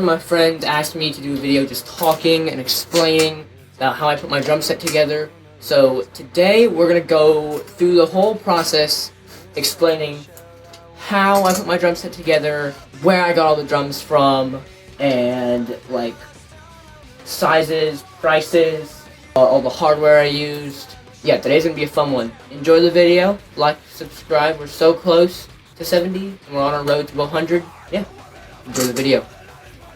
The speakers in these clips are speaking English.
My friend asked me to do a video just talking and explaining about how I put my drum set together. So today we're going to go through the whole process explaining how I put my drum set together, where I got all the drums from, and like sizes, prices, all the hardware I used. Yeah, today's going to be a fun one. Enjoy the video, like, subscribe. We're so close to 70 and we're on our road to 100. Yeah, enjoy the video.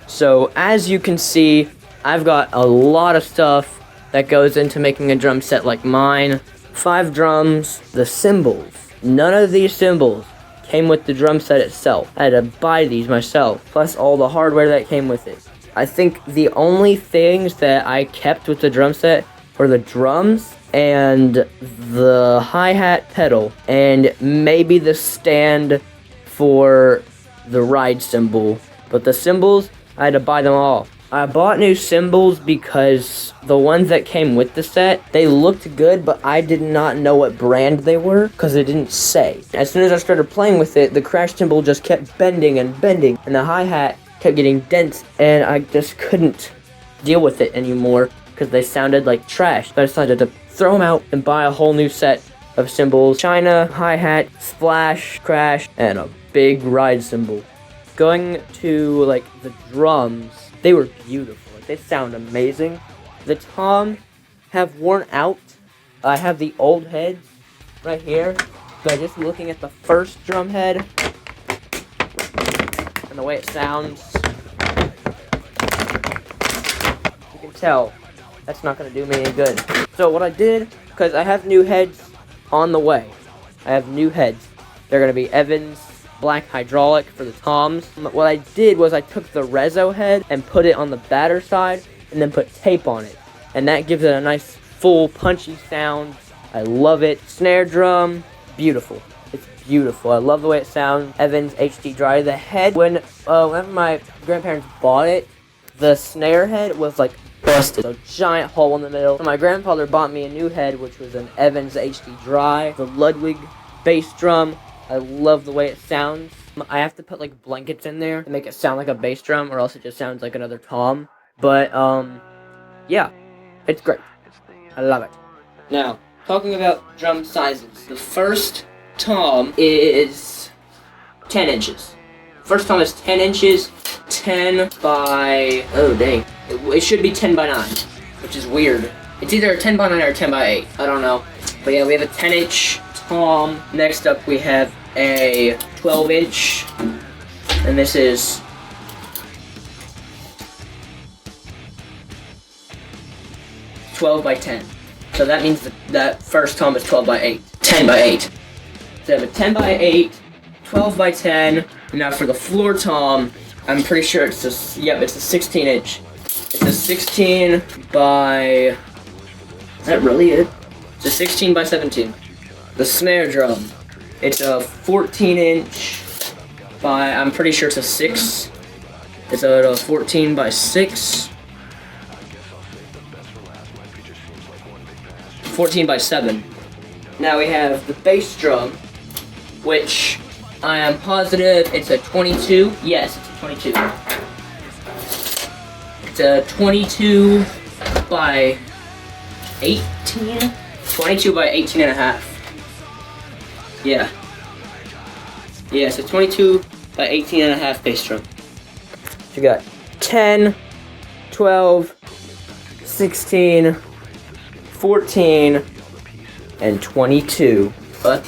So as you can see, I've got a lot of stuff that goes into making a drum set like mine. 5 drums, the cymbals. None of these cymbals came with the drum set itself. I had to buy these myself, plus all the hardware that came with it. I think the only things that I kept with the drum set were the drums and the hi-hat pedal and maybe the stand for the ride cymbal. But the cymbals, I had to buy them all. I bought new cymbals because the ones that came with the set, they looked good, but I did not know what brand they were because it didn't say. As soon as I started playing with it, the crash cymbal just kept bending and bending, and the hi-hat kept getting dense, and I just couldn't deal with it anymore because they sounded like trash. So I decided to throw them out and buy a whole new set of cymbals. China, hi-hat, splash, crash, and a big ride cymbal. Going to like the drums, they were beautiful. They sound amazing. The toms have worn out. I have the old heads right here. But just looking at the first drum head and the way it sounds, you can tell that's not going to do me any good. So what I did, because I have new heads on the way. I have new heads. They're going to be Evans black hydraulic for the toms. What I did was I took the Rezo head and put it on the batter side and then put tape on it. And that gives it a nice full punchy sound. I love it. Snare drum, beautiful. It's beautiful. I love the way it sounds. Evans HD Dry. The head, whenever my grandparents bought it, the snare head was like busted. A giant hole in the middle. So my grandfather bought me a new head, which was an Evans HD Dry. The Ludwig bass drum. I love the way it sounds. I have to put like blankets in there to make it sound like a bass drum, or else it just sounds like another tom. But yeah, it's great. I love it. Now, talking about drum sizes, the first tom is 10 inches. First tom is 10 inches, 10 by, oh dang, it should be 10 by 9, which is weird. It's either a 10 by 9 or a 10 by 8, I don't know. But yeah, we have a 10 inch tom. Next up we have a 12 inch, and this is $12 by 10. So that means that first tom is 12 by 8. 10 by 8. So I have a 10 by 8, 12 by 10. Now for the floor tom, I'm pretty sure it's a 16 inch. It's a 16 by, is that really it? It's a 16 by 17. The snare drum, it's a 14 inch by, I'm pretty sure it's a 6. It's a 14 by 6. 14 by 7. Now we have the bass drum, which I am positive it's a 22. Yes, it's a 22. It's a 22 by 18? 22 by 18 and a half. Yeah. Yeah, so 22 by 18 and a half bass drum. You got 10, 12, 16, 14, and 22. But,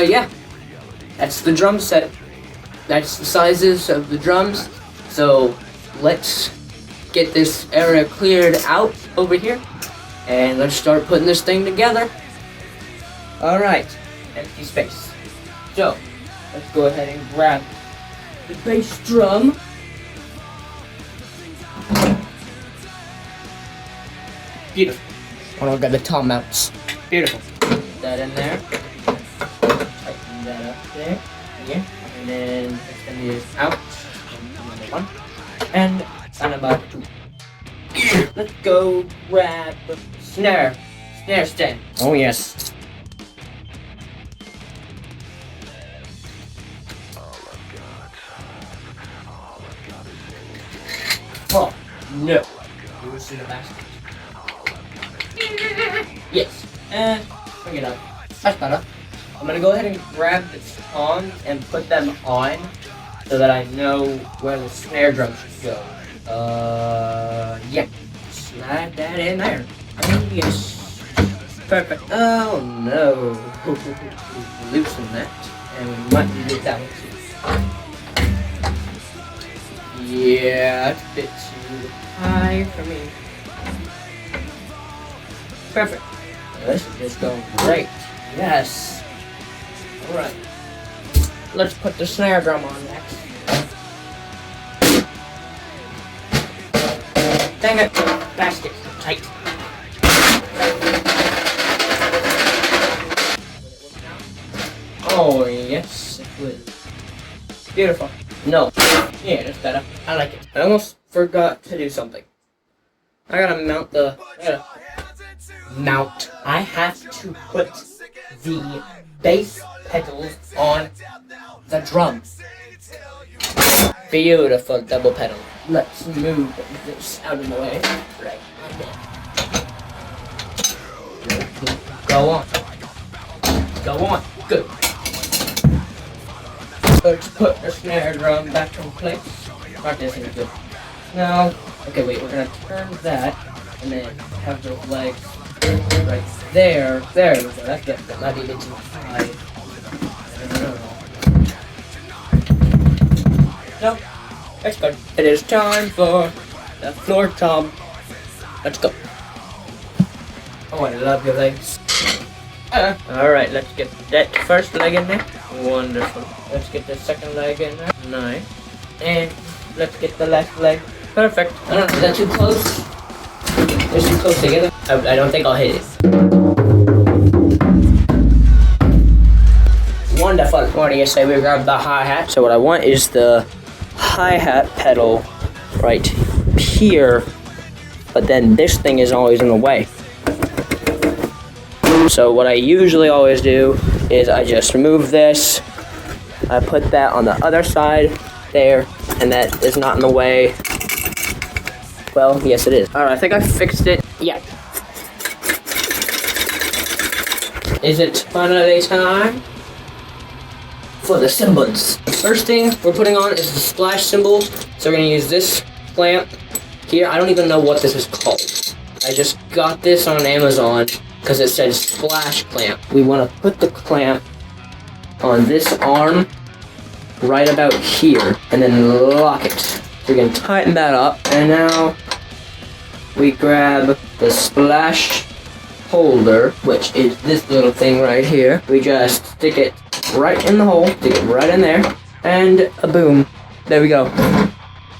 yeah. That's the drum set. That's the sizes of the drums. So, let's get this area cleared out over here. And let's start putting this thing together. Alright. Empty space. So, let's go ahead and grab the bass drum. Beautiful. Oh, I've got the tom mounts. Beautiful. Put that in there. Tighten that up there. Yeah. And then extend this out. Number 1. And number 2. Let's go grab the snare stand. Oh yes. Oh, no. You will see the basket. Yes. And bring it up. That's better. I'm gonna go ahead and grab the tongs and put them on so that I know where the snare drum should go. Yeah. Slide that in there. Yes. Perfect. Oh no. Loosen that. And we might need it that one too. Yeah, that's a bit too high for me. Perfect. This is just going great. Yes. Alright. Let's put the snare drum on next. Dang it. Basket's tight. Oh, yes, it will. Beautiful. No. Yeah, that's better. I like it. I almost forgot to do something. I gotta mount the... I have to put the bass pedals on the drum. Beautiful double pedal. Let's move this out of the way. Right. Go on. Go on. Good. Let's put the snare drum back in place. This is good. Now, okay, wait, we're gonna turn that and then have those legs right there. There we go. That's good. That might be a bit too high. No, that's good. It is time for the floor tom. Let's go. Oh, I love your legs. Alright, let's get that first leg in there. Wonderful. Let's get the second leg in there. Nice. And let's get the last leg. Perfect. I don't know, is that too close? They're too close together. I don't think I'll hit it. Wonderful. What do you say we grab the hi-hat? So what I want is the hi-hat pedal right here, but then this thing is always in the way. So what I usually always do is I just remove this, I put that on the other side there, and that is not in the way. Well, yes it is. Alright, I think I fixed it. Yeah. Is it finally time for the cymbals? The first thing we're putting on is the splash cymbal. So we're gonna use this clamp here. I don't even know what this is called. I just got this on Amazon because it said splash clamp. We want to put the clamp on this arm right about here and then lock it. So we can tighten that up, and now we grab the splash holder, which is this little thing right here. We just stick it right in the hole, stick it right in there, and a boom. There we go.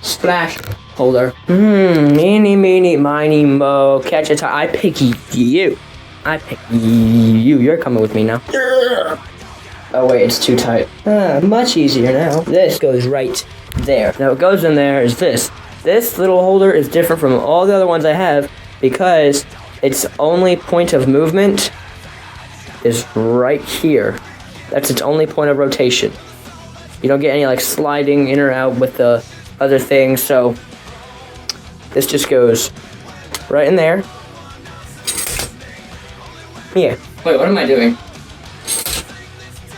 Splash holder. Meeny, meeny, miny, mo. Catch a tie. I pick you. I pick you. You're coming with me now. Oh wait, it's too tight. Much easier now. This goes right there. Now what goes in there is this. This little holder is different from all the other ones I have because its only point of movement is right here. That's its only point of rotation. You don't get any like sliding in or out with the other things, so this just goes right in there. Yeah. Wait, what am I doing?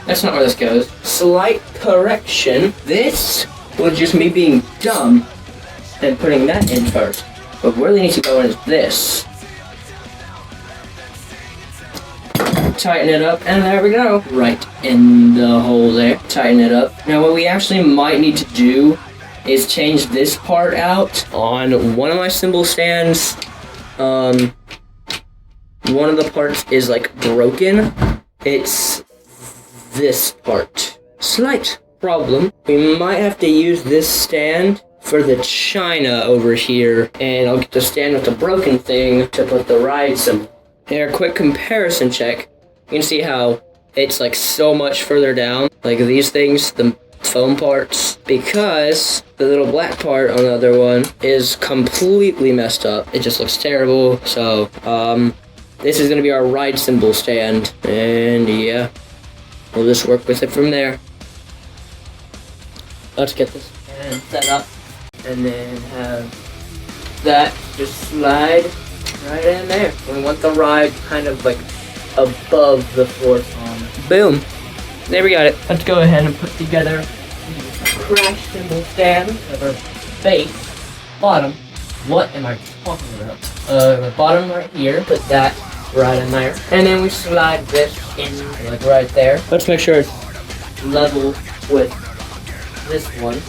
That's not where this goes. Slight correction. This was just me being dumb and putting that in first. What really needs to go in is this. Tighten it up, and there we go. Right in the hole there. Tighten it up. Now what we actually might need to do is change this part out. On one of my cymbal stands, one of the parts is like broken. It's this part. Slight problem. We might have to use this stand for the china over here, and I'll get the stand with the broken thing to put the ride cymbal. Here, a quick comparison check. You can see how it's like so much further down, like these things, the foam parts, because the little black part on the other one is completely messed up. It just looks terrible. So, this is gonna be our ride cymbal stand, and yeah, we'll just work with it from there. Let's get this stand set up, and then have that just slide right in there. We want the ride kind of like above the floor tom. Boom. There we got it. Let's go ahead and put together the crash cymbal stand of our base. Bottom. What am I talking about? The bottom right here. Put that right in there. And then we slide this in like right there. Let's make sure it's level with this one.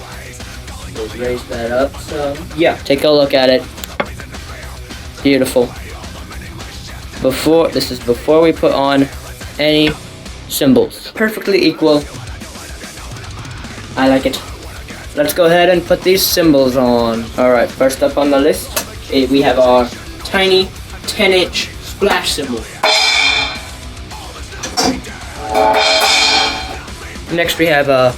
Let's raise that up some. Yeah, take a look at it. Beautiful. This is before we put on any cymbals. Perfectly equal. I like it. Let's go ahead and put these cymbals on. Alright, first up on the list, we have our tiny 10-inch splash cymbal. Next we have a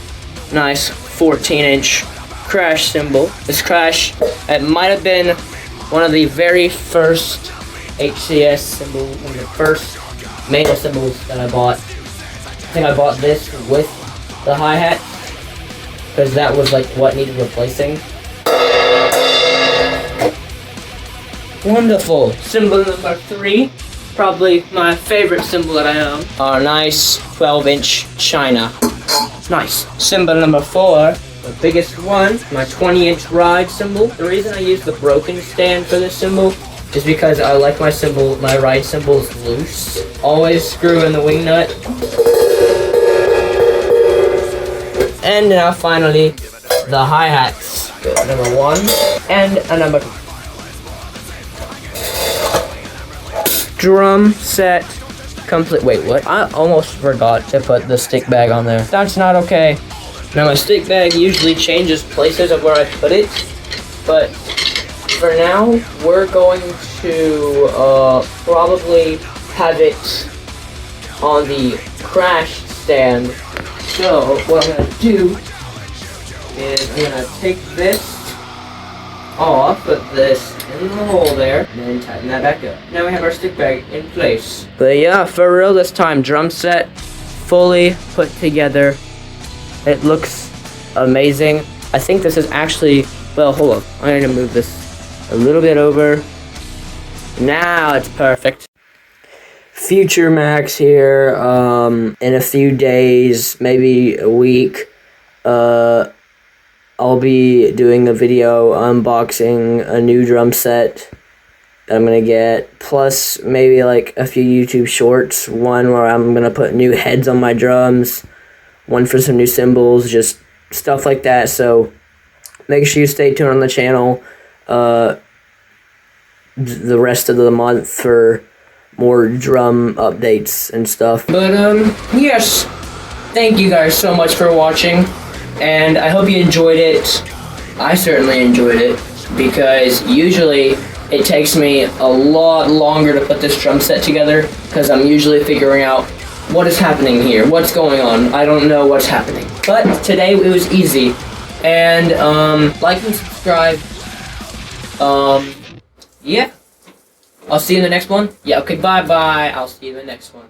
nice 14-inch crash cymbal. This crash, it might have been one of the very first HCS cymbals, one of the first Meta cymbals that I bought. I think I bought this with the hi-hat, because that was like what needed replacing. Wonderful. Cymbal number 3, probably my favorite cymbal that I own. Our nice 12-inch China. Nice. Cymbal number 4, the biggest one, my 20-inch ride cymbal. The reason I use the broken stand for this cymbal is because I like my ride cymbals loose. Always screw in the wing nut. And now finally, the hi-hats. Number 1 and a number 2. Drum set complete. Wait, what? I almost forgot to put the stick bag on there. That's not okay. Now my stick bag usually changes places of where I put it, but for now, we're going to probably have it on the crash stand. So what I'm going to do is I'm going to take this off, put this in the hole there, and then tighten that back up. Now we have our stick bag in place. But yeah, for real this time, drum set fully put together. It looks amazing. I think this is actually, well, hold up. I need to move this a little bit over. Now it's perfect. Future Max here. In a few days, maybe a week, I'll be doing a video unboxing a new drum set that I'm gonna get, plus maybe like a few YouTube shorts. One where I'm gonna put new heads on my drums, one for some new cymbals, just stuff like that. So make sure you stay tuned on the channel the rest of the month for more drum updates and stuff. But yes, thank you guys so much for watching, and I hope you enjoyed it. I certainly enjoyed it, because usually it takes me a lot longer to put this drum set together, because I'm usually figuring out what is happening here, what's going on. I don't know what's happening. But today it was easy. And like and subscribe. Yeah. I'll see you in the next one. Yeah, okay, bye-bye. I'll see you in the next one.